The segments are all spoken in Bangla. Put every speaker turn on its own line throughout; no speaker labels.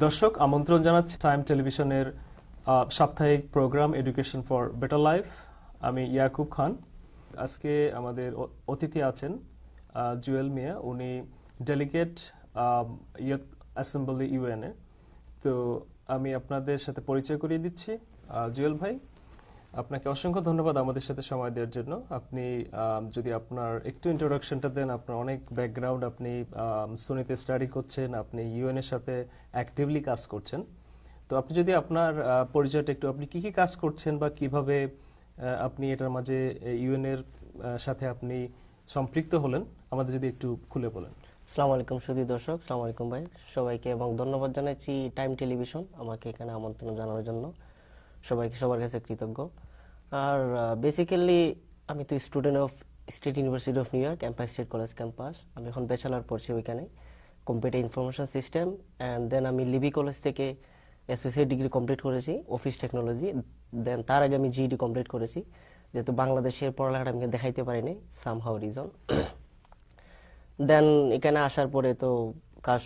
দর্শক আমন্ত্রণ জানাচ্ছি টাইম টেলিভিশনের সাপ্তাহিক programme Education for Better Life. আমি ইয়াকুব খান। আজকে আমাদের অতিথি আছেন জুয়েল মিয়া, উনি ডেলিগেট ইয়ুথ অ্যাসেম্বলি ইউএনএ। তো আমি আপনাদের সাথে পরিচয় করিয়ে দিচ্ছি। জুয়েল ভাই, আপনাকে অসংখ্য ধন্যবাদ আমাদের সাথে সময় দেওয়ার জন্য। আপনি যদি আপনার একটু ইন্ট্রোডাকশনটা দেন, আপনার অনেক ব্যাকগ্রাউন্ড, আপনি সুনিতে স্টাডি করছেন, আপনি ইউএন এর সাথে অ্যাক্টিভলি কাজ করছেন। তো আপনি যদি আপনার পরিচয়টা একটু, আপনি কি কি কাজ করছেন বা কিভাবে আপনি এটার মাঝে ইউএন এর সাথে আপনি সম্পৃক্ত হলেন, আমাদের যদি একটু খুলে বলেন।
আসসালামু আলাইকুম সুধী দর্শক, আসসালামু আলাইকুম ভাই সবাইকে, এবং ধন্যবাদ জানাচ্ছি টাইম টেলিভিশন আমাকে এখানে আমন্ত্রণ জানানোর জন্য। সবাইকে সবার কাছে কৃতজ্ঞ। আর বেসিক্যালি আমি তো student of State University of New York, campus State College campus. আমি এখন ব্যাচেলার পড়ছি ওইখানে, computer information system. And then আমি লিবি কলেজ থেকে অ্যাসোসিয়েট ডিগ্রি কমপ্লিট করেছি অফিস টেকনোলজি। দেন তার আগে আমি জিইডি কমপ্লিট করেছি, যেহেতু বাংলাদেশের পড়ালেখাটা আমি দেখাইতে পারিনি সামহাউ রিজন। দেন এখানে আসার পরে তো কাজ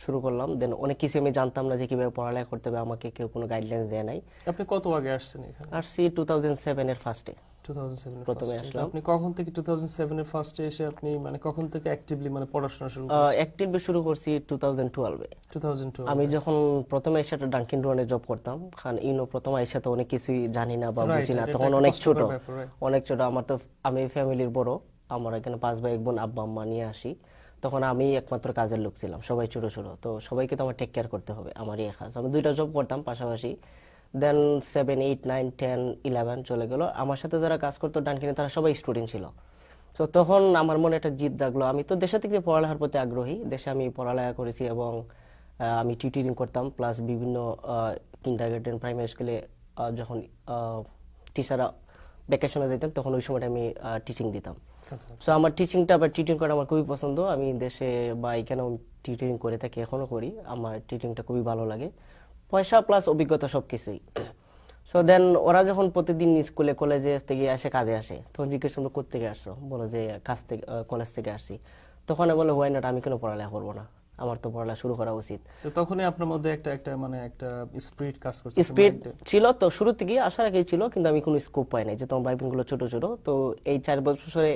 শুরু করলাম। দেন অনেক কিছু আমি জানতাম না যে কিভাবে পড়ালেখা করতে হবে, আমাকে কেউ কোনো গাইডলাইন্স দেয় নাই।
আপনি কত আগে আসছেন এখানে?
আসছি 2007 এর ফার্স্টে,
2007 এর
প্রথমে
ফার্স্টে।
আসলাম।
আপনি কখন থেকে 2007 এর ফার্স্টে এসে আপনি মানে কখন থেকে অ্যাক্টিভলি মানে পড়াশোনা শুরু করেছেন?
অ্যাক্টিভলি শুরু করছি 2012-এ।
2012
আমি যখন প্রথমে এসে ডাঙ্কিন ডোনারে জব করতাম, কারণ প্রথম এসে তো অনেক কিছুই জানি না বা বুঝি না, তখন অনেক ছোট। আমার তো, আমি ফ্যামিলির বড়, আমার এখানে 5 ভাই 1 বোন, আব্বা আম্মা নিয়ে আসি। তখন আমি একমাত্র কাজের লোক ছিলাম, সবাই ছোট ছোট, তো সবাইকে তো আমার টেক কেয়ার করতে হবে, আমারই কাজ। আমি 2টা জব করতাম পাশাপাশি। দেন 7, 8, 9, 10, 11 চলে গেল। আমার সাথে যারা কাজ করতো ডানকিনে, তারা সবাই স্টুডেন্ট ছিল। তো তখন আমার মনে একটা জিদ জাগলো, আমি তো দেশে থেকে পড়ালেখার প্রতি আগ্রহী, দেশে আমি পড়ালেখা করেছি এবং আমি টিউটরিং করতাম, প্লাস বিভিন্ন কিন্ডারগার্টেন, প্রাইমারি স্কুলে যখন টিচাররা ভ্যাকেশনে যেতেন, তখন ওই সময়টা আমি টিচিং দিতাম। সো আমার টিচিংটা বা টিউটরিং করা আমার খুবই পছন্দ। আমি দেশে বা এখানেও টিউটরিং করে থাকি, এখনো করি। আমার টিউটরিংটা খুবই ভালো লাগে, পয়সা প্লাস অভিজ্ঞতা সবকিছুই। সো দেন ওরা যখন প্রতিদিন স্কুলে কলেজে থেকে আসে, কাজে আসে, তখন জিজ্ঞেস করলো কোত্থেকে আসছো, বলো যে কাজ থেকে, কলেজ থেকে আসছি। তখন বলে হোয়াই নট, আমি কেন পড়ালেখা করবো না, আমার তো পড়ালেখা শুরু করা উচিত।
তো তখনই আপনার মধ্যে একটা মানে একটা স্পিরিট কাজ করছে,
স্পিরিট ছিল তো শুরু থেকে, আসার আগেই ছিল, কিন্তু আমি কোনো স্কোপ পাই নাই, যে তোমার ভাই বোনগুলো ছোট ছোট। তো এই 4 বছরে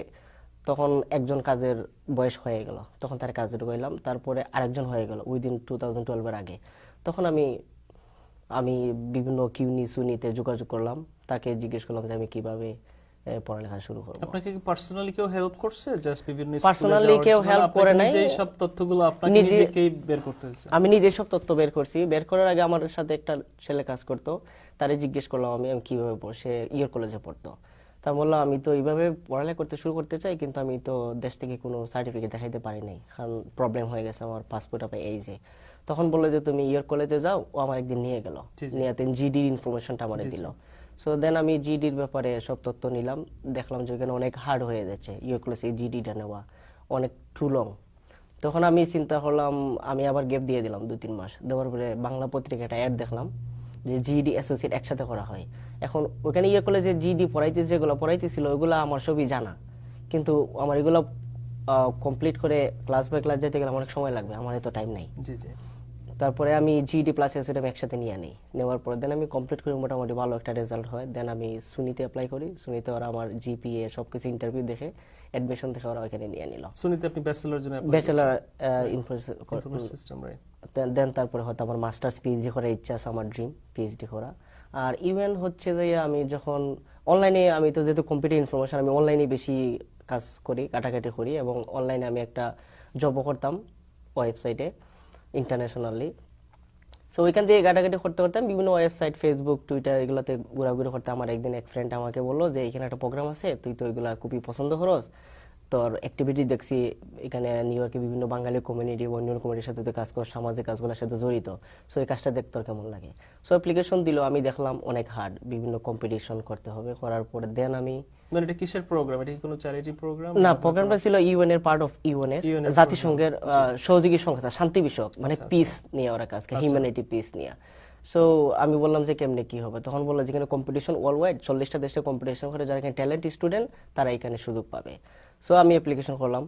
তখন একজন কাজের বয়স হয়ে গেল, তখন তার কাজে ঢুকাইলাম। তারপরে আরেকজন হয়ে গেল উইদিন 2012 এর আগে। তখন আমি বিভিন্ন কিউনি সুনিতে যোগাযোগ করলাম, তাকে জিজ্ঞেস করলাম যে আমি কিভাবে পড়ালেখা শুরু করব।
আপনাকে কি পার্সোনালি কেউ হেল্প করছে? জাস্ট বিভিন্ন
পার্সোনালি কেউ হেল্প করে নাই,
এই সব তথ্যগুলো আপনাকে নিজেই বের করতে হয়েছে?
আমি নিজে সব তথ্য বের করছি। বের করার আগে আমার সাথে একটা ছেলে কাজ করতো, তারে জিজ্ঞেস করলাম আমি কিভাবে সে ইয়র কলেজে পড়তো। তা বললাম আমি তো এইভাবে পড়ালেখা করতে শুরু করতে চাই, কিন্তু আমি তো দেশ থেকে কোনো সার্টিফিকেট দেখাইতে পারি নাই, কারণ প্রবলেম হয়ে গেছে আমার পাসপোর্ট আপে এই যে। তখন বললো যে তুমি ইয়র কলেজে যাও। ও আমার একদিন নিয়ে গেল, নিয়ে জিডির ইনফরমেশনটা আমার দিল। সো দেন আমি জিডির ব্যাপারে সব তথ্য নিলাম, দেখলাম যে ওখানে অনেক হার্ড হয়ে যাচ্ছে ইয়র কলেজে জিডিটা নেওয়া, অনেক টু লং। তখন আমি চিন্তা করলাম, আমি আবার গ্যাপ দিয়ে দিলাম 2-3 মাস। দেওয়ার পরে বাংলা পত্রিকা একটা অ্যাড দেখলাম যে জিডি অ্যাসোসিয়েট একসাথে করা হয়। এখন ওখানে ইয়ে কলেজে জিডি যেগুলো পড়াইতেছিল ওইগুলো আমার সবই জানা, কিন্তু আমার এগুলো কমপ্লিট করে ক্লাস বাই ক্লাস যেতে গেলে অনেক সময় লাগবে, আমার এত টাইম নেই। তারপরে আমি জিডি প্লাস অ্যাসোসিয়েট আমি একসাথে নিয়ে নিই। নেওয়ার পর দেন আমি কমপ্লিট করি, মোটামুটি ভালো একটা রেজাল্ট হয়। দেন আমি সুনিতে অ্যাপ্লাই করি। সুনিতে ওরা আমার জিপিএ সবকিছু ইন্টারভিউ দেখে, অ্যাডমিশন দেখে ওরা ওখানে নিয়ে নিল।
সুনিতে আপনি ব্যাচেলর জন্য
ব্যাচেলর ইনফরমেশন
সিস্টেম, রাইট?
দেন তারপরে হয়তো আমার মাস্টার্স পিএইচডি করার ইচ্ছা আছে, আমার ড্রিম পিএইচডি করা। আর ইভেন হচ্ছে যে আমি যখন অনলাইনে, আমি তো যেহেতু কম্পিউটার ইনফরমেশন, আমি অনলাইনে বেশি কাজ করি, কাটাকাটি করি, এবং অনলাইনে আমি একটা জবও করতাম ওয়েবসাইটে ইন্টারন্যাশনালি। সো ওইখান থেকে ঘাটাঘাটি করতে করতে বিভিন্ন ওয়েবসাইট, ফেসবুক, টুইটার এগুলোতে ঘোরাঘুরি করতে আমার একদিন এক ফ্রেন্ড আমাকে বললো যে এখানে একটা প্রোগ্রাম আছে, তুই তো এগুলা খুবই পছন্দ করস, তোর অ্যাক্টিভিটি দেখছি এখানে নিউ ইয়র্কে বিভিন্ন বাঙালি কমিউনিটি এবং অন্য কমিউনিটির সাথে কাজ কর, সামাজিক কাজগুলোর সাথে জড়িত। সো এই কাজটা দেখতে তোর কেমন লাগে। সো অ্যাপ্লিকেশন দিল, আমি দেখলাম অনেক হার্ড, বিভিন্ন কম্পিটিশন করতে হবে। করার পরে দেন আমি,
মানে এটা কিসের প্রোগ্রাম? এটা কি কোনো চ্যারিটি প্রোগ্রাম?
না, প্রোগ্রামটা ছিল ইউএন এর, পার্ট অফ ইউএন এর, জাতিসংঘের সহযোগী সংস্থা, শান্তি বিষয়ক, মানে পিস নিয়ে ওরা কাজ করে, হিউম্যানিটি পিস নিয়ে। সো আমি বললাম যে কেমনে কি হবে। তখন বললো যেখানে কম্পিটিশন ওয়ার্ল্ড ওয়াইড 40টা দেশে কম্পিটিশন করে, যারা এখানে ট্যালেন্ট স্টুডেন্ট তারা এখানে সুযোগ পাবে। সো আমি অ্যাপ্লিকেশন করলাম,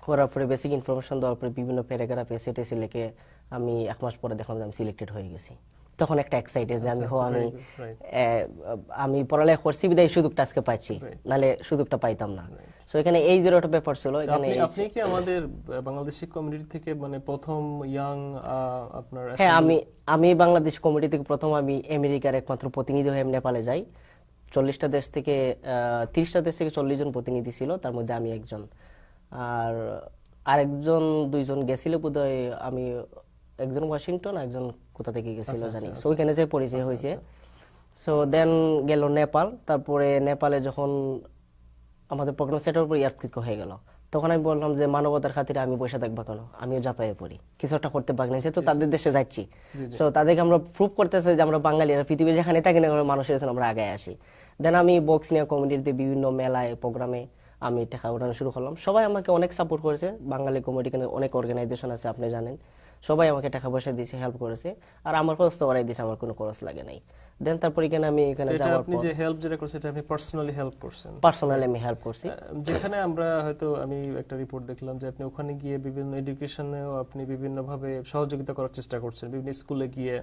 করার পরে বেসিক ইনফরমেশন দেওয়ার পরে বিভিন্ন প্যারাগ্রাফ এসে লিখে আমি 1 মাস পরে দেখলাম যে আমি সিলেক্টেড হয়ে গেছি। তখন একটা এক্সাইটেড যে আমি আমি পড়ালেখা করছি বিদায় সুযোগটা আজকে পাচ্ছি, নালে সুযোগটা পাইতাম না। সো এখানে এই যেটা ব্যাপার ছিল, এখানে
আপনি কি আমাদের বাংলাদেশি কমিউনিটি থেকে মানে প্রথম ইয়াং আপনার?
হ্যাঁ, আমি বাংলাদেশ কমিউনিটি থেকে প্রথম, আমি আমেরিকার একমাত্র প্রতিনিধি হয়ে নেপালে যাই। 40টা দেশ থেকে 30টা দেশ থেকে 40 জন প্রতিনিধি ছিল, তার মধ্যে আমি একজন। আর আরেকজন 2জন গেছিল বোধহয়, আমি একজন ওয়াশিংটন, একজন কোথা থেকে গেছিল জানি। সো ওইখানে যে পরিচয় হয়েছে। সো দেন গেল নেপাল। তারপরে নেপালে যখন আমাদের প্রোগ্রাম সেটের উপর ইয়ার্থকুইক হয়ে গেল, তখন আমি বললাম যে মানবতার খাতিরে আমি বসে থাকবো কেন, আমিও জাপায়ে পড়ি, কিছু একটা করতে পারি না, তো তাদের দেশে যাচ্ছি। সো তাদেরকে আমরা প্রুভ করতেছে যে আমরা বাঙালিরা পৃথিবীর যেখানে থাকি না মানুষের জন্য আমরা আগে আসি। দেন আমি বক্সিনিয়া কমিউনিটিতে বিভিন্ন মেলায় প্রোগ্রামে আমি টাকা উঠানো শুরু করলাম। সবাই আমাকে অনেক সাপোর্ট করেছে, বাঙালি কমিউনিটি অনেক অর্গানাইজেশন আছে আপনি জানেন, সবাই আমাকে টাকা পয়সা দিয়েছে, হেল্প করেছে। আর আমার খরচ তো ওরাই দিয়েছে, আমার কোনো খরচ লাগে নাই। দেন তারপর এখানে আমি এখানে যাওয়ার পর
আপনি যে হেল্প যেটা করছেন এটা আপনি পার্সোনালি হেল্প করছেন?
পার্সোনালি আমি হেল্প করছি।
যেখানে আমরা হয়তো আমি একটা রিপোর্ট দেখলাম যে আপনি ওখানে গিয়ে বিভিন্ন এডুকেশনেও আপনি বিভিন্ন ভাবে সহযোগিতা করার চেষ্টা করছেন, বিভিন্ন স্কুলে গিয়ে।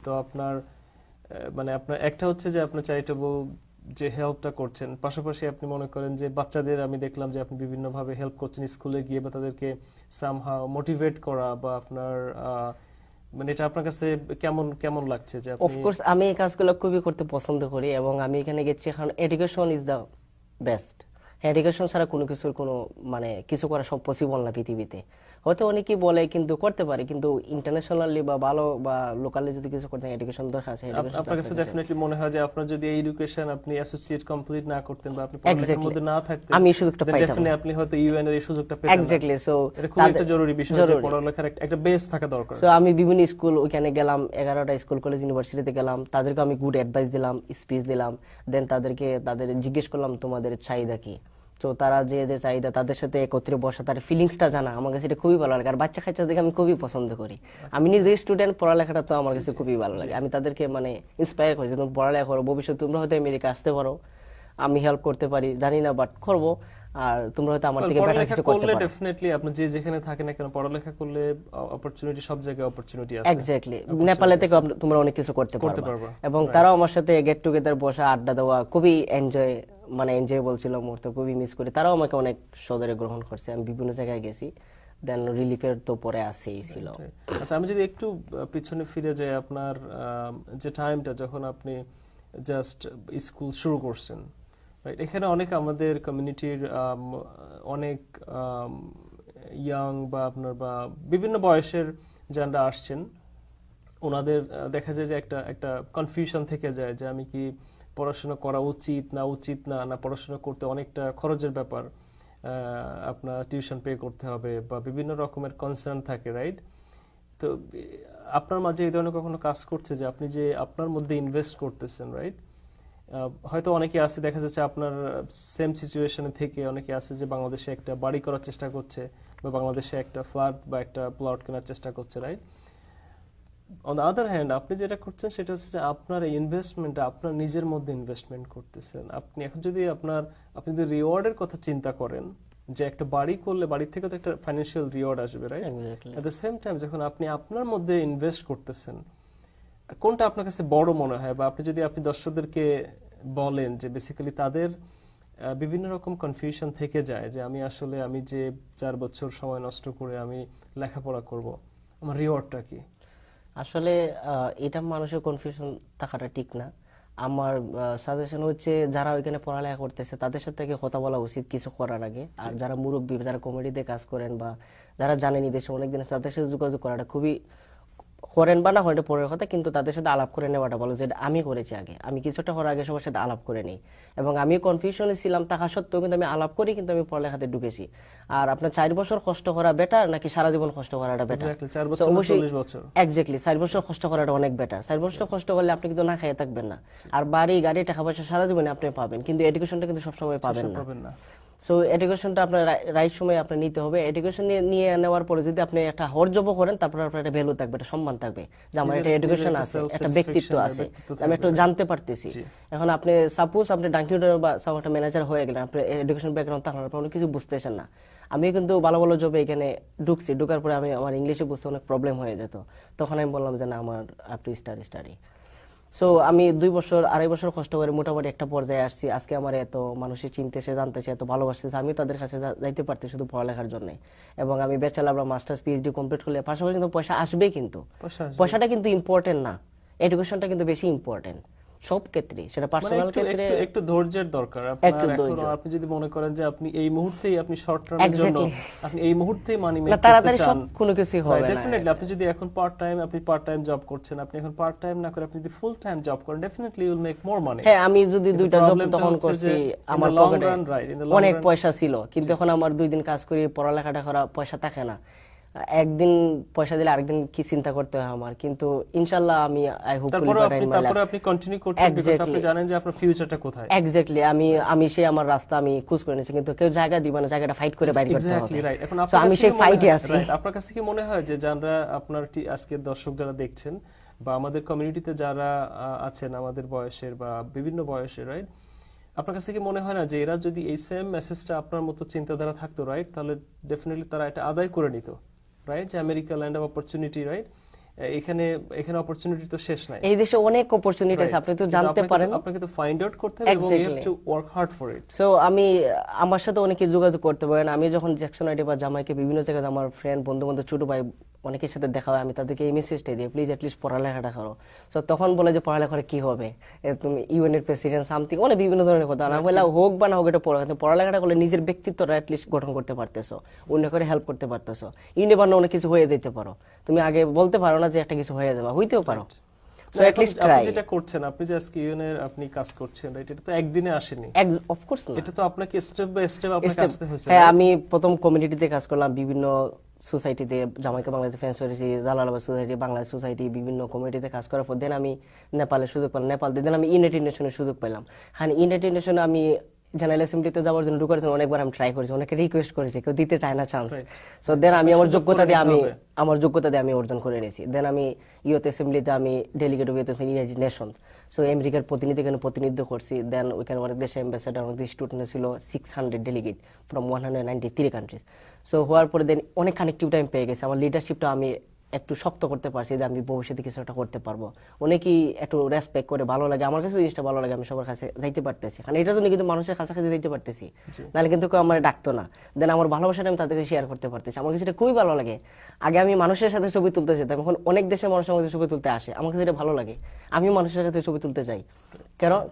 তো আপনার মানে আপনার একটা হচ্ছে যে আপনার চ্যারিটেবল যে হেল্পটা করছেন, পাশাপাশি আপনি মনে করেন যে বাচ্চাদের আমি দেখলাম যে আপনি বিভিন্ন ভাবে হেল্প করছেন স্কুলে গিয়ে, বা তাদেরকে সামহাউ মোটিভেট করা, বা আপনার মানে এটা আপনার কাছে কেমন কেমন লাগছে? যে আপনি
অফকোর্স আমি এই কাজগুলো খুবই করতে পছন্দ করি, এবং আমি এখানে গেছি কারণ education is the best. Education ছাড়া কোনো কিছুর কোনো মানে কিছু করা সব পসিবল না পৃথিবীতে। হয়তো অনেকেই বলে কিন্তু করতে পারে, কিন্তু ইন্টারন্যাশনালি বা ভালো বা লোকালি যদি কিছু করতে এডুকেশন দরকার আছে।
আপনার কাছে ডেফিনেটলি মনে হয় যে আপনার যদি এই এডুকেশন আপনি অ্যাসোসিয়েট কমপ্লিট না করতেন বা আপনি পড়ালেখার মধ্যে না থাকতেন,
আমি এই সুযোগটা পাইতাম না,
ডেফিনেটলি আপনি হয়তো ইউএন এর এই সুযোগটা পেতেন না।
এক্স্যাক্টলি। সো
এটা খুব একটা জরুরি বিষয় যে পড়ালেখার একটা বেস থাকা দরকার।
সো আমি বিভিন্ন স্কুল ওখানে গেলাম, 11টা স্কুল কলেজ ইউনিভার্সিটিতে গেলাম, তাদেরকে আমি গুড অ্যাডভাইস দিলাম, স্পিচ দিলাম। দেন তাদের জিজ্ঞেস করলাম তোমাদের চাহিদা কি। তো তারা যে যে চাহিদা, তাদের সাথে একত্রে বসা, তার ফিলিংসটা জানা, আমার কাছে এটা খুবই ভালো লাগে। আর বাচ্চা কাচ্চা দেখে আমি খুবই পছন্দ করি। আমি নিজে স্টুডেন্ট, পড়ালেখাটা তো আমার কাছে খুবই ভালো লাগে। আমি তাদেরকে মানে ইন্সপায়ার করি যে তুমি পড়ালেখা করো, ভবিষ্যতে তোমরা হয়তো আমেরিকা আসতে পারো, আমি হেল্প করতে পারি জানি না, বাট করবো। আর তোমরা হয়তো আমার থেকে বেটার কিছু করতে পারো।
ডেফিনেটলি আপনি যে যেখানে থাকেন না কেন পড়ালেখা করলে অপরচুনিটি সব জায়গায় অপরচুনিটি আছে।
এক্স্যাক্টলি। নেপালে থেকে তোমরা অনেক কিছু করতে পারবে। এবং তারাও আমার সাথে গেট টুগেদার বসা, আড্ডা দেওয়া খুবই এনজয়েবল ছিল মুহূর্ত, খুবই মিস করি। তারাও আমাকে অনেক সদরে গ্রহণ করছে, আমি বিভিন্ন জায়গায় গেছি। দেন রিলিফের তো পরে আসেই ছিল।
আচ্ছা, আমি যদি একটু পিছনে ফিরে যাই, আপনার যে টাইমটা যখন আপনি জাস্ট স্কুল শুরু করছেন, রাইট, এখানে অনেক আমাদের কমিউনিটির অনেক ইয়াং বা আপনার বা বিভিন্ন বয়সের যারা আসছেন, ওনাদের দেখা যায় যে একটা কনফিউশন থেকে যায় যে আমি কি পড়াশোনা করা উচিত না না পড়াশোনা করতে অনেকটা খরচের ব্যাপার, আপনার টিউশন পে করতে হবে বা বিভিন্ন রকমের কনসার্ন থাকে, রাইট? তো আপনার মাঝে এই ধরনের কখনো কাজ করছে যে আপনি যে আপনার মধ্যে ইনভেস্ট করতেছেন, রাইট? হয়তো অনেকে আছে, দেখা যাচ্ছে আপনার সেম সিচুয়েশনে থেকে অনেকে আছে যে বাংলাদেশে একটা বাড়ি করার চেষ্টা করছে বা বাংলাদেশে একটা ফ্ল্যাট বা একটা প্লট কেনার চেষ্টা করছে, right? On the other hand আপনি যেটা করছেন সেটা হচ্ছে যে আপনার এই ইনভেস্টমেন্টটা আপনার নিজের মধ্যে ইনভেস্টমেন্ট করতেছেন। আপনি এখন যদি আপনি যদি রিওয়ার্ডের কথা চিন্তা করেন, যে একটা বাড়ি করলে বাড়ি থেকে তো একটা ফাইন্যান্সিয়াল রিওয়ার্ড আসবে, right? At the same time যখন আপনি আপনার মধ্যে ইনভেস্ট করতেছেন, কোনটা আপনার কাছে বড় মনে হয়? বা আপনি যদি দর্শকদেরকে বলেন যে বেসিক্যালি তাদের বিভিন্ন রকম কনফিউশন থেকে যায় যে আমি যে 4 বছর সময় নষ্ট করে আমি লেখাপড়া করব, আমার রিওয়ার্ডটা কি?
আসলে এটা মানুষের কনফিউশন থাকাটা ঠিক না। আমার সাজেশন হচ্ছে যারা ওইখানে পড়ালেখা করতেছে তাদের সাথে কথা বলা উচিত কিছু করার আগে। আর যারা মুরব্বী, যারা কমিটিতে কাজ করেন বা যারা জানেন দেশে অনেকদিন তাদের সাথে যোগাযোগ করাটা খুবই, করেন বা না হয় এটা পরের কথা, কিন্তু তাদের সাথে আলাপ করে নেওয়াটা ভালো। যেটা আমি করেছি আগে, আমি কিছুটা করার আগে সবার সাথে আলাপ করে নিই। এবং আমি কনফিউশনে ছিলাম থাকা সত্ত্বেও কিন্তু আমি আলাপ করি, কিন্তু আমি পড়ালেখাতে ঢুকেছি। আর আপনার 4 বছর কষ্ট করা বেটার নাকি সারা জীবন কষ্ট করাটা বেটার? এক্স্যাক্টলি, 4 বছর কষ্ট করাটা অনেক বেটার। 4 বছর কষ্ট করলে আপনি কিন্তু না খেয়ে থাকবেন না, আর বাড়ি গাড়ি টাকা পয়সা সারা জীবনে আপনি পাবেন, কিন্তু এডুকেশনটা কিন্তু সবসময় পাবেন না। সো এডুকেশনটা আপনার রাইট সময় আপনি নিতে হবে। এডুকেশন নিয়ে নেওয়ার পরে যদি আপনি একটা হরজব করেন, তারপর আপনার একটা ভ্যালু থাকবে, একটা সম্মান থাকবে যে আমার একটা এডুকেশন আছে, একটা ব্যক্তিত্ব আছে, আমি একটু জানতে পারতেছি। এখন আপনি সাপোজ আপনি ডাঙ্কিউটার বা একটা ম্যানেজার হয়ে গেলেন, আপনার এডুকেশন ব্যাকগ্রাউন্ড থাকলে আপনি অনেক কিছু বুঝতেছেন না। আমি কিন্তু ভালো ভালো জবে এখানে ঢুকার পরে আমি আমার ইংলিশে বুঝতে অনেক প্রবলেম হয়ে যেত। তখন আমি বললাম যে না, আমার আপ টু স্টাডি। সো আমি 2-2.5 বছর কষ্ট করে মোটামুটি একটা পর্যায়ে আসছি। আজকে আমার এত মানুষের চিনতেছে, জানতেছে, এত ভালোবাসতেছে, আমি তাদের কাছে যাইতে পারতেছি শুধু পড়ালেখার জন্য। এবং আমি ব্যাচেলর বা মাস্টার্স পিএইচডি কমপ্লিট করলে পাশাপাশি কিন্তু পয়সা আসবে, কিন্তু পয়সাটা কিন্তু ইম্পর্টেন্ট না, এডুকেশনটা কিন্তু বেশি ইম্পর্টেন্ট সব ক্ষেত্রে, সেটা পার্সোনাল ক্ষেত্রে।
একটু ধৈর্যের দরকার আপনার। আপনি যদি মনে করেন যে আপনি এই মুহূর্তেই আপনি শর্ট টার্মের জন্য আপনি এই মুহূর্তেই মানি মেক করতে চান,
তাড়াতাড়ি সব কোনো কিছু হবে না।
ডেফিনেটলি আপনি যদি এখন পার্ট টাইম জব করছেন, আপনি এখন পার্ট টাইম না করে আপনি যদি ফুল টাইম জব করেন, definitely you will make more money.
হ্যাঁ, আমি যদি দুইটা জব তখন করছি, আমার পকেটে অনেক পয়সা ছিল, কিন্তু এখন আমার 2 দিন কাজ করি, পড়ালেখাটা করা, পয়সা থাকে না। একদিন পয়সা দিলে আরেকদিন কি চিন্তা করতে হয় আমার, কিন্তু ইনশাআল্লাহ আমি আই হোপ
তারপরে আপনি কন্টিনিউ করছেন বিকজ আপনি জানেন যে আপনার ফিউচারটা কোথায়।
এক্স্যাক্টলি, আমি সেই আমার রাস্তা আমি খুঁজ করে নিয়েছি, কিন্তু কেউ জায়গা দিবে না, জায়গাটা ফাইট করে বাইরে করতে হবে।
এখন
আমি সেই ফাইটে আছি।
আপনার কাছে কি মনে হয় যে যারা আপনার আজকের দর্শক যারা দেখছেন বা আমাদের কমিউনিটিতে যারা আছেন আমাদের বয়সের বা বিভিন্ন বয়সের, রাইট, আপনার কাছে কি মনে হয় না যে এরা যদি এই সেম মেসেজটা আপনার মতো চিন্তাধারা থাকতো, রাইট, তাহলে ডেফিনেটলি তারা এটা আদায় করে নিত, রাইট, যে America land of opportunity, right, এখানে অপরচুনিটি তো শেষ নাই,
এই দেশে অনেক অপরচুনিটি আছে, আপনি তো জানতে পারেন,
আপনাকে তো ফাইন্ড আউট করতে হবে এবং you have to work hard for it.
So আমার সাথে অনেকে যোগাযোগ করতে পারেন। আমি যখন জ্যাকসন আইডি বা জামাইকে বিভিন্ন জায়গায় আমার ফ্রেন্ড, বন্ধু-বান্ধব, ছোট ভাই অনেকের সাথে দেখা হয়, আমি তাদেরকে এই মেসেজটাই দিই, প্লিজ অ্যাটলিস্ট পড়ালেখাটা করো। সো তখন বলে যে পড়ালেখা কি হবে, তুমি ইউএন এর প্রেসিডেন্ট সামথিং, অনেক বিভিন্ন ধরনের কথা। আমি বললাম হোক বা না হোক, এটা পড়ালেখাটা করলে নিজের ব্যক্তিত্বটা অ্যাটলিস্ট গঠন করতে পারতেছো, অন্য করে হেল্প করতে পারতেছো, ইউনিভার্ন অনেক কিছু হয়ে যেতে পারো। তুমি আগে বলতে পারো না যে একটা কিছু হয়ে যাবে, হইতেও পারো। So at least try.
যেটা করছেন আপনি, যে আজকে ইউএন এর আপনি কাজ করছেন, রাইট, এটা তো একদিনে আসেনি,
অফ কোর্স না,
এটা তো আপনাকে স্টেপ বাই স্টেপ আপনাকে আসতে হয়েছে।
হ্যাঁ, আমি প্রথম কমিউনিটিতে কাজ করলাম, বিভিন্ন সোসাইটিতে, জামাইকা বাংলাদেশ ফ্রেন্ডস করেছি, জালালাবাদ সোসাইটি, বাংলাদেশ সোসাইটি, বিভিন্ন কমিউনিটিতে কাজ করার পর দেন আমি নেপালের সুযোগ পেলাম। নেপাল দেন আমি ইউনাইটেড নেশনের সুযোগ পেলাম। হ্যাঁ, ইউনাইটেড নেশনে আমি জেনারেল অ্যাসেম্বলিতে যাওয়ার জন্য ঢুকার জন্য অনেকবার আমি ট্রাই করেছি, অনেকে রিকোয়েস্ট করেছি, কেউ দিতে চায় না চান্স। সো দেন আমি আমার যোগ্যতা দিয়ে আমি অর্জন করে নিয়েছি। দেন আমি ইউথ অ্যাসেম্বলিতে আমি delegate of United nation, so আমেরিকার প্রতিনিধি এখানে প্রতিনিধিত্ব করছি। দেন ওইখানে অনেক দেশে অ্যাম্বাসেডার, অনেক স্টুডেন্ট ছিল, 600 ডেলিগেট ফ্রম 193 কান্ট্রিজ। সো হওয়ার পরে দেন অনেক কানেক্টিভিটি আমি পেয়ে গেছি, আমার লিডারশিপটা আমি একটু শক্ত করতে পারছি, যে আমি ভবিষ্যতে কিছু একটা করতে পারবো। অনেকেই একটু রেসপেক্ট করে, ভালো লাগে, আমার কাছে জিনিসটা ভালো লাগে, আমি সবার কাছে যাইতে পারতেছি, কারণ এটার জন্য কিন্তু মানুষের কাছাকাছি যাইতে পারতেছি, নাহলে কিন্তু কেউ আমার ডাকতো না। দেন আমার ভালোবাসাটা আমি তাদেরকে শেয়ার করতে পারতেছি, আমার কাছে এটা খুবই ভালো লাগে। আগে আমি মানুষের সাথে ছবি তুলতে যেতাম, এখন অনেক দেশের মানুষের মধ্যে ছবি তুলতে আসে, আমার কাছে এটা ভালো লাগে, আমি মানুষের সাথে ছবি তুলতে যাই,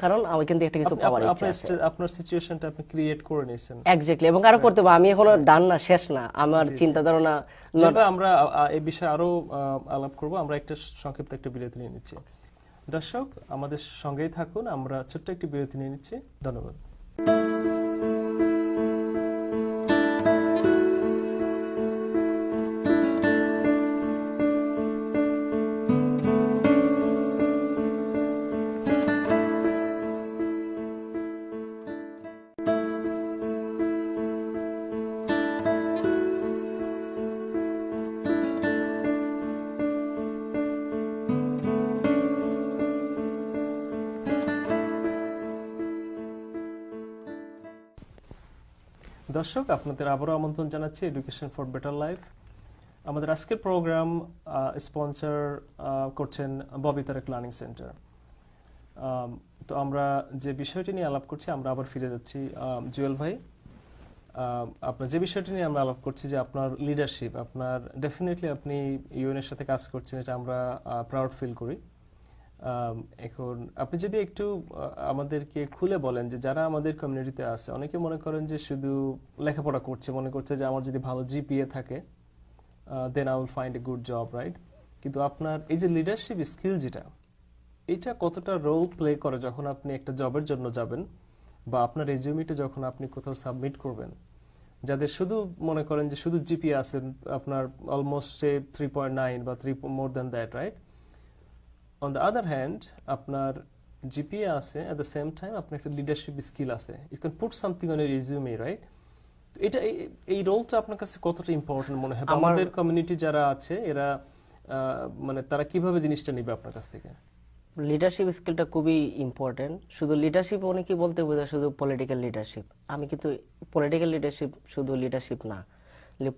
কারণ আমি কিন্তু একটা কিছু পাওয়ার ইচ্ছা আছে।
আপনার সিচুয়েশনটা আপনি ক্রিয়েট করে নিয়েছেন।
এক্স্যাক্টলি, এবং আরো করতে হবে, আমি এখনো ডান না, শেষ না, আমার চিন্তা ধারণা।
আমরা এই বিষয়ে আরো আলাপ করব, আমরা একটা সংক্ষিপ্ত একটা বিরতি নিয়ে নিচ্ছি। দর্শক আমাদের সঙ্গেই থাকুন, আমরা ছোট্ট একটি বিরতি নিয়ে নিচ্ছি। ধন্যবাদ। দর্শক আপনাদের আবারও আমন্ত্রণ জানাচ্ছি এডুকেশন ফর বেটার লাইফ। আমাদের আজকের প্রোগ্রাম স্পন্সর করছেন ববি তারেক লার্নিং সেন্টার। তো আমরা যে বিষয়টি নিয়ে আলাপ করছি, আমরা আবার ফিরে যাচ্ছি জুয়েল ভাই। আপনার যে বিষয়টি নিয়ে আমরা আলাপ করছি, যে আপনার লিডারশিপ, আপনার ডেফিনেটলি আপনি ইউএন এর সাথে কাজ করছেন, এটা আমরা প্রাউড ফিল করি। এখন আপনি যদি একটু আমাদেরকে খুলে বলেন যে যারা আমাদের কমিউনিটিতে আছে, অনেকে মনে করেন যে শুধু লেখাপড়া করছে, মনে করছে যে আমার যদি ভালো জিপিএ থাকে then I will find a good job, right, কিন্তু আপনার এই যে লিডারশিপ স্কিল যেটা, এটা কতটা রোল প্লে করে যখন আপনি একটা জবের জন্য যাবেন বা আপনার রেজিউমিটা যখন আপনি কোথাও সাবমিট করবেন, যাদের শুধু মনে করেন যে শুধু জিপিএ আছে আপনার অলমোস্ট সে 3.9 বা 3 more than that, right, on the other hand আপনার জিপিএ আছে, at the same time আপনার একটা লিডারশিপ স্কিল আছে, you can put something on your resume, right? এটা এই রোলটা আপনার কাছে কতটা ইম্পর্টেন্ট মনে হয়? আমাদের কমিউনিটি যারা আছে এরা মানে তারা কিভাবে জিনিসটা নেবে আপনার কাছ থেকে?
লিডারশিপ স্কিলটা খুবই ইম্পর্টেন্ট। শুধু লিডারশিপ অনেকেই বলতে বোঝায় শুধু পলিটিক্যাল লিডারশিপ, আমি কিন্তু পলিটিক্যাল লিডারশিপ শুধু লিডারশিপ না,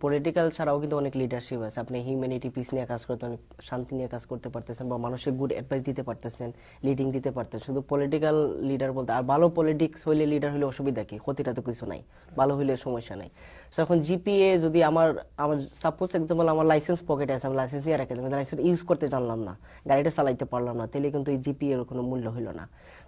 পলিটিক্যাল ছাড়াও কিন্তু অনেক লিডারশিপ আছে। আপনি হিউম্যানিটি, পিস নিয়ে কাজ করতে, অনেক শান্তি নিয়ে কাজ করতে পারতেছেন, বা মানুষের গুড অ্যাডভাইস দিতে পারতেছেন, লিডিং দিতে পারতেছেন। শুধু পলিটিক্যাল লিডার বলতে, আর ভালো পলিটিক্স হইলে লিডার হলে অসুবিধা কি, ক্ষতিটা তো কিছু নাই, ভালো হইলে সমস্যা নাই। সো এখন জিপিএ যদি আমার সাপোজ এক্সাম্পল আমার লাইসেন্স পকেটে আছে, আমি লাইসেন্স নিয়ে রাখি, লাইসেন্স ইউজ করতে জানলাম না, গাড়িটা চালাইতে পারলাম না, তাহলে কিন্তু এই জিপিএ এর কোনো মূল্য হইল না।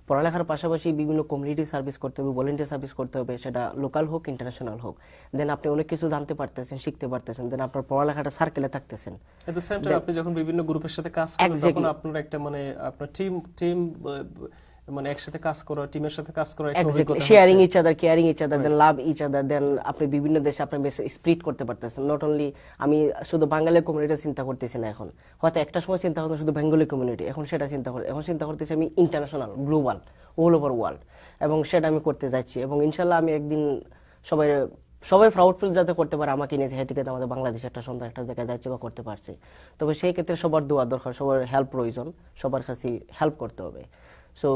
পড়ালেখার পাশাপাশি বিভিন্ন কমিউনিটি সার্ভিস করতে হবে, ভলেন্টিয়ার সার্ভিস করতে হবে, সেটা লোকাল হোক ইন্টারন্যাশনাল হোক। দেন আপনি অনেক কিছু জানতে পারতেছেন, শিখতে পারতেছেন, দেন আপনার পড়ালেখাটা সার্কেলে থাকতেছেন।
এট দ্য সেম টাইম আপনি যখন বিভিন্ন গ্রুপের সাথে কাজ করেন তখন আপনার একটা মানে আপনার টিম মানে একসাথে কাজ করা, টিমের সাথে কাজ করা,
exactly sharing each other, caring each other, then love each other, then আপনি বিভিন্ন দেশে আপনি স্প্লিট করতে পারতেছেন। নট অনলি আমি শুধু বাঙালি কমিউনিটি চিন্তা করতেছি না, এখন হয়তো একটা সময় চিন্তা করতাম শুধু বেঙ্গলি কমিউনিটি, এখন সেটা এখন চিন্তা করতেছি আমি international, global, all over world, এবং সেটা আমি করতে যাচ্ছি। এবং ইনশাল্লাহ আমি একদিন সবাই প্রাউড ফিল যাতে করতে পারে আমাকে নিয়ে, হেঁটে আমাদের বাংলাদেশে একটা সুন্দর একটা জায়গায় যাচ্ছে বা করতে পারছি। তবে সেই ক্ষেত্রে সবার দোয়া দরকার, সবার হেল্প প্রয়োজন, সবার কাছে হেল্প করতে হবে। সো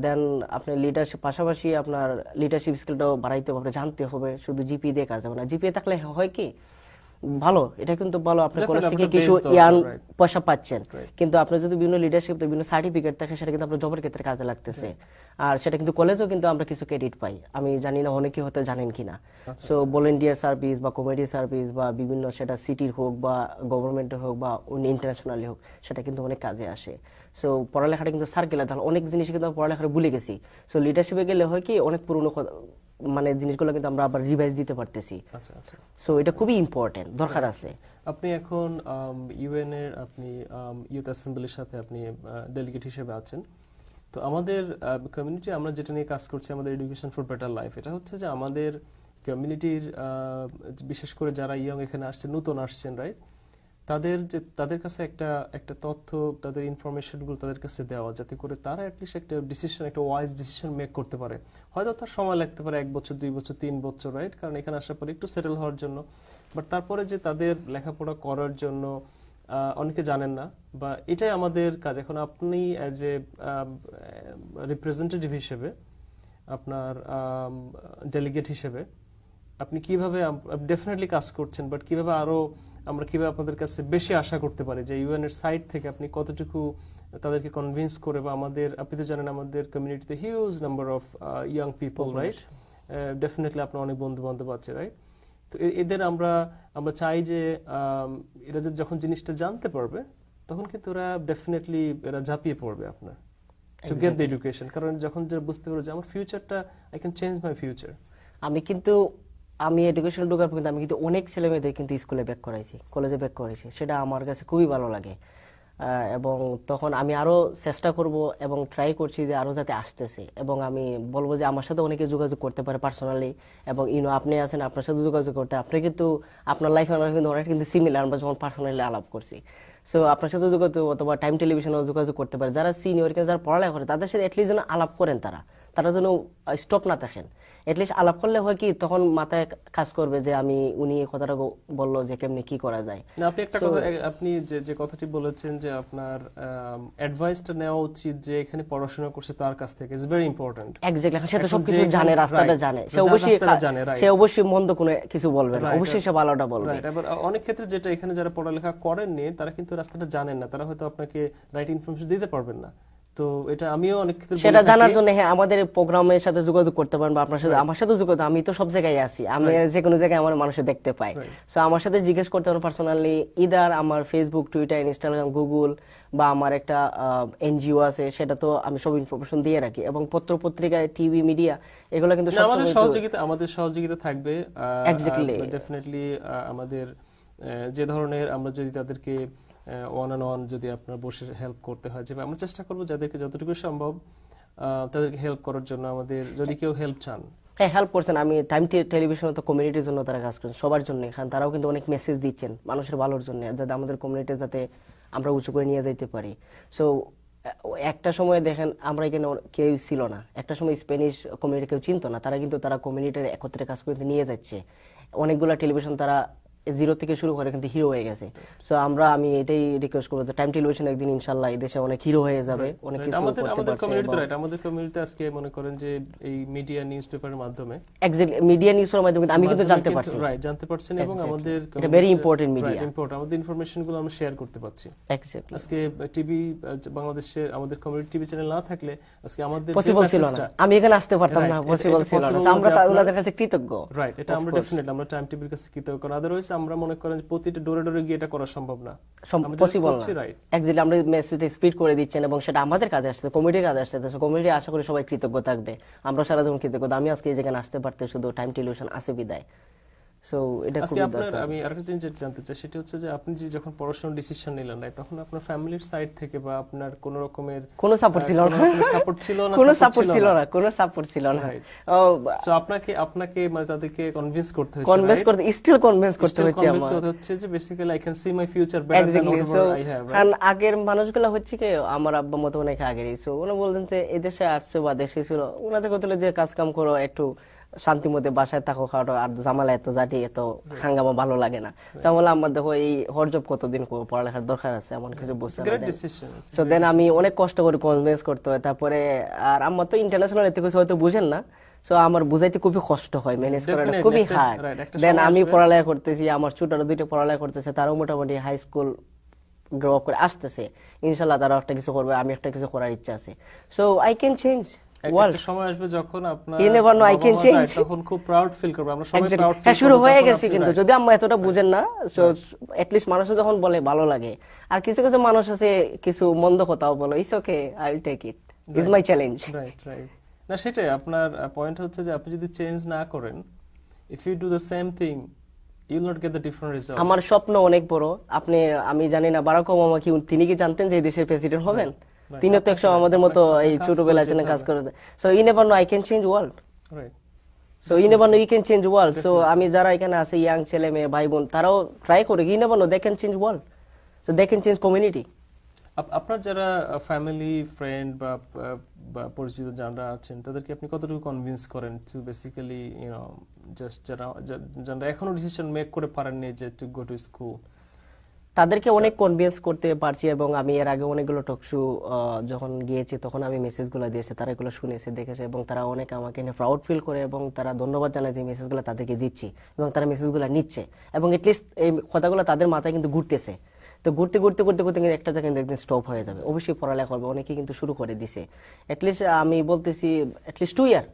দেন আপনি লিডারশিপ পাশাপাশি আপনার লিডারশিপ স্কিলটাও বাড়াইতে হবে, জানতে হবে। শুধু জিপি দিয়ে কাজ হবে না, জিপিএ থাকলে হয় কি ভালো, এটা কিন্তু ভালো, আপনি কলেজ থেকে কিছু ইয়ার্ন পয়সা পাচ্ছেন, কিন্তু আপনার যদি বিভিন্ন লিডারশিপ, বিভিন্ন সার্টিফিকেট থাকে, সেটা কিন্তু আপনার জবের ক্ষেত্রে কাজে লাগতেছে। আর সেটা কিন্তু কলেজেও কিন্তু আমরা কিছু ক্রেডিট পাই, আমি জানি না অনেকে হয়তো জানেন কিনা। সো ভলেন্টিয়ার সার্ভিস বা কমিউনিটি সার্ভিস বা বিভিন্ন, সেটা সিটির হোক বা গভর্নমেন্টের হোক বা ইন্টারন্যাশনালি হোক, সেটা কিন্তু অনেক কাজে আসে। সো পড়ালেখাটা কিন্তু সার্কেলে, তাহলে অনেক জিনিস কিন্তু পড়ালেখাটা ভুলে গেছি। সো লিডারশিপে গেলে হয় কি অনেক পুরনো মানে জিনিসগুলো কিন্তু আমরা আবার রিভাইজ দিতে পারতেছি। সো এটা খুবই ইম্পর্টেন্ট, দরকার আছে।
আপনি এখন ইউএন এর আপনি ইউথ অ্যাসেম্বলির সাথে আপনি ডেলিগেট হিসেবে আছেন। তো আমাদের কমিউনিটি আমরা যেটা নিয়ে কাজ করছি, আমাদের এডুকেশন ফর বেটার লাইফ, এটা হচ্ছে যে আমাদের কমিউনিটির বিশেষ করে যারা ইয়ং এখানে আসছেন, নতুন আসছেন, রাইট, তাদের কাছে একটা তথ্য, তাদের ইনফরমেশনগুলো তাদের কাছে দেওয়া, যাতে করে তারা অ্যাটলিস্ট একটা ডিসিশন, একটা ওয়াইজ ডিসিশন মেক করতে পারে। হয়তো তার সময় লাগতে পারে 1 বছর, 2 বছর, 3 বছর, রাইট, কারণ এখানে আসার পরে একটু সেটেল হওয়ার জন্য। বাট তারপরে যে তাদের লেখাপড়া করার জন্য অনেকে জানেন না, বা এটাই আমাদের কাজ। এখন আপনি অ্যাজ এ রিপ্রেজেন্টেটিভ হিসেবে, আপনার ডেলিগেট হিসেবে আপনি কিভাবে ডেফিনেটলি কাজ করছেন, বাট কিভাবে আমরা কিভাবে আপনাদের কাছে বেশি আশা করতে পারি যে ইউএন এর সাইড থেকে আপনি কতটুকু তাদেরকে কনভিন্স করে, বা আপনি তো জানেন আমাদের কমিউনিটিতে huge number of young people, right, definitely আপনার অনেক বন্ধু বান্ধব আছে, রাইট। তো এদের আমরা চাই যে এরা যখন জিনিসটা জানতে পারবে, তখন কিন্তু ওরা ডেফিনেটলি এরা ঝাঁপিয়ে পড়বে আপনার টু গেট দ্য এডুকেশন। কারণ যখন যে বুঝতে পারবে যে আমার ফিউচারটা, I can change my future.
আমি এডুকেশন ঢোকার পর কিন্তু আমি কিন্তু অনেক ছেলে মেয়েদের কিন্তু স্কুলে ব্যাক করাইছি, কলেজে ব্যাক করাইছি, সেটা আমার কাছে খুবই ভালো লাগে। এবং তখন আমি আরো চেষ্টা করব এবং ট্রাই করছি যে আরো যাতে আসতেছে, এবং আমি বলবো যে আমার সাথে অনেকে যোগাযোগ করতে পারে পার্সোনালি, এবং আপনি আছেন, আপনার সাথে যোগাযোগ করতে, আপনি কিন্তু আপনার লাইফে আমার কিন্তু অনেক কিন্তু সিমিলার, আমরা যখন পার্সোনালি আলাপ করছি। সো আপনার সাথে যোগাযোগ অথবা টাইম টেলিভিশনেও যোগাযোগ করতে পারে, যারা সিনিয়র কিনা যারা পড়ালেখা করে, তাদের সাথে অ্যাটলিস্ট যেন আলাপ করেন, তারা যেন স্টপ না থাকেন। এটলিস্ট আলাপ করলে হয় কি, তখন মাথায় কাজ করবে যে উনি এই কথাটা বললো যে কেমনি কি করা যায়।
আপনি একটা কথা, আপনি যে কথাটি বলেছেন যে আপনার অ্যাডভাইসটা নেওয়া উচিত, যে এখানে পড়াশোনা করছে তার কাছ থেকে, ইজ ভেরি ইম্পর্টেন্ট।
এক্স্যাক্টলি, সে তো সবকিছু জানে, রাস্তাটা জানে, সে অবশ্যই মন্দ কোনো কিছু বলবে না, অবশ্যই সে ভালোটা বলবে।
এবার অনেক ক্ষেত্রে যেটা এখানে যারা পড়ালেখা করেননি, তারা কিন্তু রাস্তাটা জানেন না, তারা হয়তো আপনাকে রাইট ইনফরমেশন দিতে পারবেন না। তো এটা আমিও অনেক ক্ষেত্রে
সেটা জানার জন্য আমাদের প্রোগ্রামের সাথে যোগাযোগ করতে পারেন, বা আপনার সাথে, আমার সাথে যোগাযোগ, আমি তো সব জায়গায় আছি, আমি যে কোনো জায়গায় আমার মানুষ দেখতে পাই। সো আমার সাথে জিজ্ঞেস করতে পারেন পার্সোনালি, ইদার আমার ফেসবুক, টুইটার, ইনস্টাগ্রাম, গুগল, বা আমার একটা এনজিও আছে, সেটা তো আমি সব ইনফরমেশন দিয়ে রাখি, এবং পত্র পত্রিকায়, টিভি, মিডিয়া, এগুলো কিন্তু
আমাদের সহযোগিতা থাকবে।
এক্স্যাক্টলি,
ডেফিনেটলি আমাদের যে ধরনের, আমরা যদি তাদেরকে ওয়ান অন ওয়ান যদি আপনার বসে হেল্প করতে হয়, যে আমরা চেষ্টা করবো যাদেরকে যতটুকু সম্ভব তাদেরকে হেল্প করার জন্য। আমাদের যদি কেউ হেল্প চান,
হ্যাঁ হেল্প করছেন, আমি টাইম টেলিভিশনে তো কমিউনিটির জন্য তারা কাজ করছেন, সবার জন্য, এখানে তারাও কিন্তু অনেক মেসেজ দিচ্ছেন মানুষের ভালোর জন্য, যাতে আমাদের কমিউনিটি যাতে আমরা উঁচু করে নিয়ে যাইতে পারি। সো একটা সময় দেখেন আমরা এখানে কেউ ছিল না, একটা সময় স্প্যানিশ কমিউনিটি কেউ চিনতো না, তারা কমিউনিটির একত্রে কাজ করতে নিয়ে যাচ্ছে, অনেকগুলা টেলিভিশন তারা জিরো থেকে শুরু করে কিন্তু হিরো হয়ে গেছে। সো আমি এটাই রিকোয়েস্ট করবো যে টাইম টেলিভিশন একদিন ইনশাআল্লাহ এই দেশে অনেক হিরো হয়ে যাবে, অনেক কিছু
আমাদের
করতে
আমাদের
পারছে।
কমিউনিটি রাইট, আমাদের কমিউনিটি আজকে মনে করেন যে এই মিডিয়া নিউজ পেপারের মাধ্যমে
এক্স্যাক্টলি মিডিয়া নিউজের মাধ্যমে কিন্তু আমি কিন্তু জানতে পারছি,
রাইট, জানতে পারছেন, এবং আমাদের
এটা ভেরি ইম্পর্টেন্ট মিডিয়া,
ইম্পর্টেন্ট, আমাদের ইনফরমেশন গুলো আমরা শেয়ার করতে পারছি।
এক্স্যাক্টলি
আজকে টিভি বাংলাদেশে আমাদের কমিউনিটি টিভি চ্যানেল না থাকলে আজকে আমাদের
পসিবল ছিল না, আমি এখানে আসতে পারতাম না, পসিবল ছিল না। আমরা ওনাদের কাছে কৃতজ্ঞ,
রাইট, এটা আমরা ডেফিনেটলি আমরা টাইম টিভির কাছে কৃতজ্ঞ, কারণ আদারওয়াইজ আমরা মনে করেন প্রতিটা ডোরে ডোরে গিয়ে এটা করা সম্ভব না,
পসিবল না।
রাইট,
এক্স্যাক্টলি আমরা মেসেজটা স্পিড করে দিচ্ছেন এবং সেটা আমাদের কাজে আসছে, কমিটির কাজে আসছে। কমিটি আশা করি সবাই কৃতজ্ঞ থাকবে, আমরা সারা জীবন কৃতজ্ঞ। আমি আজকে এই জায়গায় আসতে পারতে শুধু টাইম টেলিভিশন আছে বিদায়। সো এটা
আজকে
খুবই
আপনার
দরকার।
আমি আরেকটা জিনিস যেটা জানতে চাই সেটা হচ্ছে যে আপনি যে যখন পড়াশোনার ডিসিশন নিলেন না, তখন আপনার ফ্যামিলির সাইড থেকে বা আপনার কোন রকমের
কোনো সাপোর্ট ছিল না,
সাপোর্ট ছিল না,
কোনো সাপোর্ট ছিল না, কোনো সাপোর্ট ছিল না।
সো আপনাকে মানে তাদেরকে কনভিন্স করতে হয়েছে,
কনভিন্স করতে, স্টিল কনভিন্স করতে হচ্ছে আমার,
হচ্ছে যে basically I can see my future better than whatever I have.
কারণ আগের মানুষগুলো হচ্ছে কি আমার আব্বা মতো অনেক আগেরই, সো উনি বলতেন যে এই দেশে আসছে বা দেশে ছিল, ওনাদের কথা হলো যে কাজ কাম করো, একটু শান্তি মধ্যে বাসায় থাকো, খাওয়া, আর জামালা এত জাটি এত হাঙ্গামা ভালো লাগে না। জামালা আমার দেখো এই হরজব কতদিন করবো, পড়ালেখার দরকার আছে, এমন কিছু বুঝছে না। সো দেন আমি অনেক কষ্ট করে কনভিন্স করতে হয়, তারপরে আর আমার তো ইন্টারন্যাশনাল এতে কিছু হয়তো বুঝেন না, সো আমার বুঝাইতে খুবই কষ্ট হয়, ম্যানেজ করাটা খুবই হার্ড। দেন আমি পড়ালেখা করতেছি, আমার ছোটরা দুইটা পড়ালেখা করতেছে, তারাও মোটামুটি হাই স্কুল গ্রো আপ করে আসতেছে, ইনশাল্লাহ তারা একটা কিছু করবে, আমি একটা কিছু করার ইচ্ছা আছে। So I can change world.
একটা সময় আসবে যখন আপনার
You never know, I can change.
তখন খুব প্রাউড ফিল করবে, আমরা সবাই প্রাউড ফিল
হ্যাঁ, শুরু হয়ে গেছে কিন্তু, যদি আম্মা এতটা বুঝেন না, সো এট লিস্ট মানুষ যখন বলে ভালো লাগে। আর কিছু কিছু মানুষ আছে কিছু মন্দ কথাও বলে, it's okay, I will take it, is my challenge.
Right, right. না সেটাই আপনার পয়েন্ট হচ্ছে যে আপনি যদি চেঞ্জ না করেন, if you do the same thing you will not get the different result.
আমার স্বপ্ন অনেক বড়। আমি জানি না বারাক ওবামা কি তিনি কি জানতেন যে এই দেশের প্রেসিডেন্ট হবেন? তিনি তো একসময় আমাদের মতো এই ছোটবেলায় কাজ করে। So you never know, I can change world.
Right,
so you never know, you can change world. So আমি যারা এখানে আছে, ইয়াং ছেলে মেয়ে ভাই বোন, তারাও ট্রাই করে, you never know, they can change world, so they can change community.
আপনার যারা ফ্যামিলি ফ্রেন্ড বা পরিচিত যারা আছেন, তাদেরকে আপনি কতটুকু কনভিন্স করেন টু বেসিক্যালি জাস্ট যারা এখনো ডিসিশন মেক করে পারেননি যে টু গো টু স্কুল?
তাদেরকে অনেক কনভিন্স করতে পারছি, এবং আমি এর আগে অনেকগুলো টকশো যখন গিয়েছি তখন আমি মেসেজগুলো দিয়েছি, তারা এগুলো শুনেছে দেখেছে, এবং তারা অনেক আমাকে নিয়ে প্রাউড ফিল করে, এবং তারা ধন্যবাদ জানায় যে মেসেজগুলো তাদেরকে দিচ্ছি, এবং তারা মেসেজগুলো নিচ্ছে, এবং এটলিস্ট এই কথাগুলো তাদের মাথায় কিন্তু ঘুরতেছে। তো ঘুরতে ঘুরতে ঘুরতে ঘুরতে কিন্তু একটা জায়গায় একদিন স্টপ হয়ে যাবে। অবশ্যই পড়ালেখা করবে, অনেকে কিন্তু শুরু করে দিছে। অ্যাটলিস্ট আমি বলতেছি অ্যাটলিস্ট 2 ইয়ার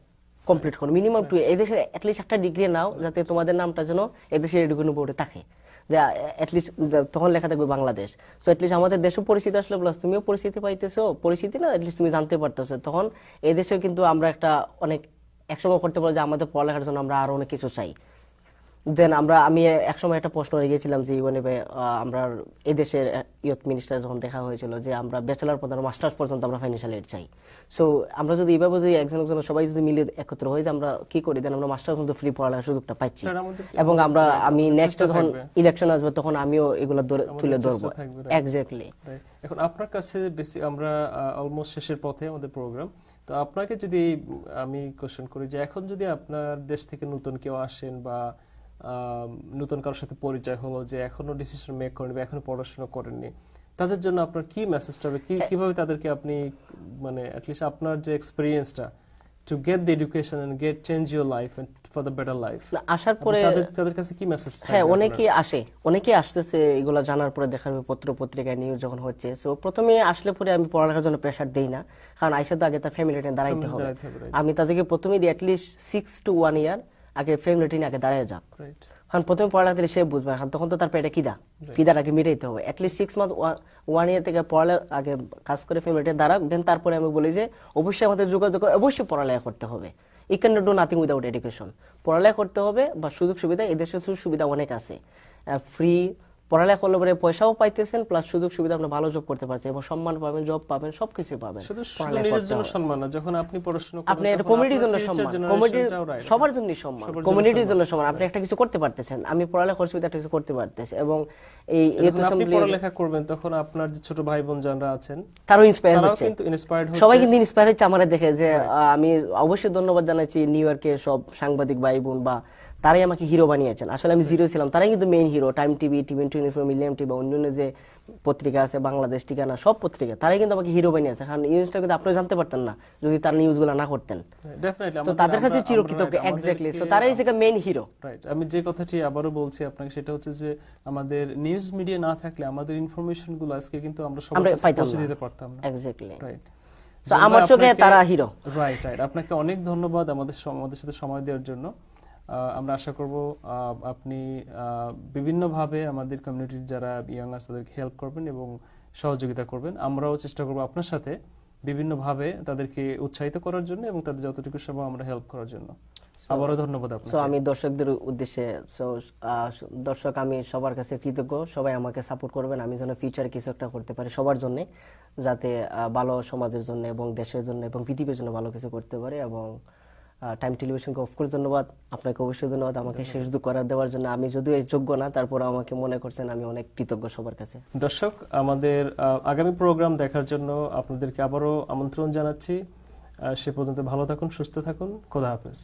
কমপ্লিট করো, মিনিমাম 2 ইয়ার। এদেশের অ্যাটলিস্ট একটা ডিগ্রি নাও, যাতে তোমাদের নামটা যেন এদেশের এডুকেশন বোর্ডে থাকে, যে অ্যাটলিস্ট তখন লেখা থাকবে বাংলাদেশ। সো অ্যাটলিস্ট আমাদের দেশেও পরিস্থিতি আসলে, প্লাস তুমিও পরিস্থিতি পাইতেছো, পরিস্থিতি না অ্যাটলিস্ট তুমি জানতে পারতেছো, তখন এই দেশেও কিন্তু আমরা একটা অনেক একসময় করতে পারবো যে আমাদের পড়ালেখার জন্য আমরা আরো অনেক কিছু চাই। দেন আমি একসময় একটা প্রশ্ন রেখেছিলাম যে আমরা এদেশের ইয়ুথ মিনিস্টার যখন দেখা হয়েছিল যে আমরা ব্যাচেলার পর্যন্ত মাস্টার্স পর্যন্ত আমরা ফাইন্যান্সিয়াল এড চাই। সো আমরা যদি এইভাবে যদি একজন সবাই যদি মিলে একত্র হয়ে যে আমরা কি করি, দেন আমরা মাস্টার্স পর্যন্ত ফ্রি পড়ালেখার সুযোগটা পাচ্ছি, এবং আমি নেক্সট যখন ইলেকশন আসবে তখন আমিও এগুলো তুলে ধরবো। এক্স্যাক্টলি।
এখন আপনার কাছে বেশি আমরা অলমোস্ট শেষের পথে আমাদের প্রোগ্রাম, তো আপনাকে যদি আমি কোশ্চেন করি যে এখন যদি আপনার দেশ থেকে নতুন কেউ আসেন বা নতুন কারোর সাথে পরিচয় হলো, যে এখনো ডিসিশন মেক করেন বা এখনো পড়াশোনা করেননি, তাদের জন্য আপনার কি মেসেজটা হবে, কিভাবে তাদেরকে আপনি মানে অ্যাটলিস্ট আপনার যে এক্সপেরিয়েন্সটা to get the education and get change your life and for the better life,
আসার পরে
তাদের কাছে কি মেসেজ?
হ্যাঁ, অনেকেই আসতেছে এগুলো জানার পরে, দেখার পত্র পত্রিকায় নিউজ যখন হচ্ছে। সো প্রথমে আসলে পরে আমি পড়ালেখার জন্য প্রেশার দেই না, কারণ আইসা তো আগে তার ফ্যামিলিটা দাঁড়াইতে হবে। আমি তাদেরকে প্রথমেই দিই অ্যাটলিস্ট 6 to 1 ইয়ার আগে ফ্যামিলিটি আগে দাঁড়ায় যাক, কারণ প্রথমে পড়ালেখা দিলে সে বুঝবে, তখন তো তার পেটে খিদার আগে মিটাইতে হবে। অ্যাটলিস্ট 6 মান্থ 1 ইয়ার থেকে পড়ালেখা আগে কাজ করে ফ্যামিলিটি দাঁড়াক, দেন তারপরে আমি বলি যে অবশ্যই আমাদের যোগাযোগ, অবশ্যই পড়ালেখা করতে হবে। You can not do nothing without education. পড়ালেখা করতে হবে, বা সুযোগ সুবিধা, এদেশের সুযোগ সুবিধা অনেক আছে। ফ্রি পড়ালেখা করলে পরে পয়সাও পাইতেছেন, প্লাস সুযোগ সুবিধা, আপনি ভালো জব করতে পারছেন এবং সম্মান পাবেন, জব পাবেন, সবকিছু পাবেন।
শুধু নিজের জন্য সম্মান না, যখন আপনি পড়াশোনা করেন
আপনি কমিউনিটির জন্য সম্মান, কমিউনিটির সবার জন্য সম্মান, কমিউনিটির জন্য সম্মান। আপনি একটা কিছু করতে পারতেছেন, আমি পড়ালেখা করছি একটা কিছু করতে পারতেছি, এবং এই
আপনি পড়ালেখা করবেন তখন আপনার যে ছোট ভাই বোন যারা আছেন
তারাও ইন্সপায়ার হচ্ছে,
হচ্ছে,
সবাই কিন্তু ইন্সপায়ার হচ্ছে আমারে দেখে। যে আমি অবশ্যই ধন্যবাদ জানাচ্ছি নিউ ইয়র্কের সব সাংবাদিক ভাই বোন বা তারাই আমাকে হিরো বানিয়েছেন। আসলে আমি জিরো ছিলাম, তারাই কিন্তু main hero. Time TV, TV 24, million TV, অন্যান্য যে পত্রিকা আছে, বাংলাদেশ ঠিকানা, সব পত্রিকা, তারাই কিন্তু আমাকে হিরো বানিয়েছে। কারণ এই নিউজটা কিন্তু আপনারা জানতে পারতেন না যদি তার নিউজগুলো না করতেন।
ডেফিনেটলি
তো তাদের কাছে চিরকৃতজ্ঞ। এক্স্যাক্টলি, সো তারাই হচ্ছে মেইন হিরো।
রাইট, আমি যে কথাটি আবারও বলছি আপনাকে, সেটা হচ্ছে যে আমাদের নিউজ মিডিয়া না থাকলে আমাদের ইনফরমেশন গুলো আজকে কিন্তু আমরা সবার কাছে পৌঁছে দিতে পারতাম না।
Exactly,
right.
সো আমার চোখে তারা হিরো।
রাইট রাইট, আপনাকে অনেক ধন্যবাদ আমাদের সাথে সময় দেওয়ার জন্য। আমরা আশা করব আপনি বিভিন্নভাবে আমাদের কমিউনিটির যারা ইয়াং আছে তাদেরকে হেল্প করবেন এবং সহযোগিতা করবেন। আমরাও চেষ্টা করব আপনার সাথে বিভিন্নভাবে তাদেরকে উৎসাহিত করার জন্য এবং তাদের যতটুকু সম্ভব আমরা হেল্প করার জন্য। আবারও ধন্যবাদ আপনাকে।
সো আমি দর্শকদের উদ্দেশ্যে, দর্শক আমি সবার কাছে কৃতজ্ঞ, সবাই আমাকে সাপোর্ট করবেন, আমি যেন ফিউচারে কিছু একটা করতে পারি সবার জন্য, যাতে ভালো সমাজের জন্য এবং দেশের জন্য এবং পৃথিবীর জন্য ভালো কিছু করতে পারে। এবং টাইম টেলিভিশনকে অফকোর্স ধন্যবাদ, আপনাকে অবশ্যই ধন্যবাদ আমাকে শেষ করার দেওয়ার জন্য। আমি যদিও যোগ্য না, তারপর আমাকে মনে করছেন, আমি অনেক কৃতজ্ঞ সবার কাছে।
দর্শক, আমাদের আগামী প্রোগ্রাম দেখার জন্য আপনাদেরকে আবারও আমন্ত্রণ জানাচ্ছি। সে পর্যন্ত ভালো থাকুন, সুস্থ থাকুন, খোদা হাফেজ।